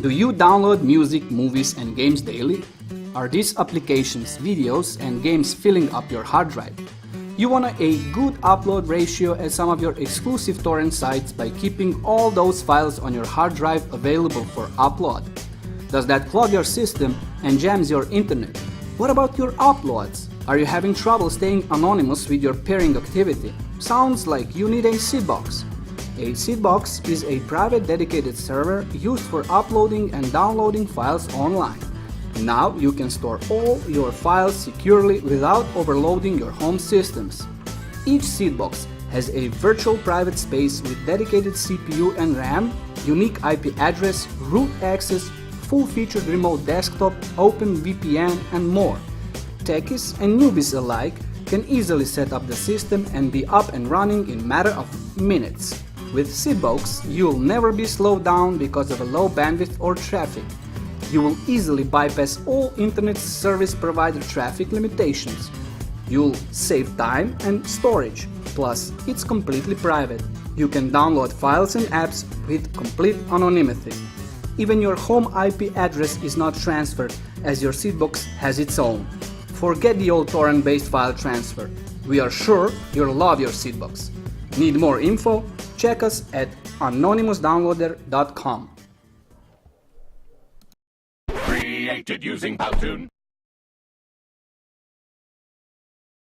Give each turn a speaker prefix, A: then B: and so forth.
A: Do you download music, movies and games daily? Are these applications, videos and games filling up your hard drive? You want a good upload ratio at some of your exclusive torrent sites by keeping all those files on your hard drive available for upload. Does that clog your system and jams your internet? What about your uploads? Are you having trouble staying anonymous with your pairing activity? Sounds like you need a Seedbox. A Seedbox is a private dedicated server used for uploading and downloading files online. Now you can store all your files securely without overloading your home systems. Each Seedbox has a virtual private space with dedicated CPU and RAM, unique IP address, root access, full-featured remote desktop, open VPN and more. Techies and newbies alike can easily set up the system and be up and running in a matter of minutes. With Seedbox, you'll never be slowed down because of a low bandwidth or traffic. You will easily bypass all internet service provider traffic limitations. You'll save time and storage. Plus, it's completely private. You can download files and apps with complete anonymity. Even your home IP address is not transferred, as your Seedbox has its own. Forget the old torrent-based file transfer. We are sure you'll love your Seedbox. Need more info? Check us at anonymousdownloader.com.
B: Created using Powtoon.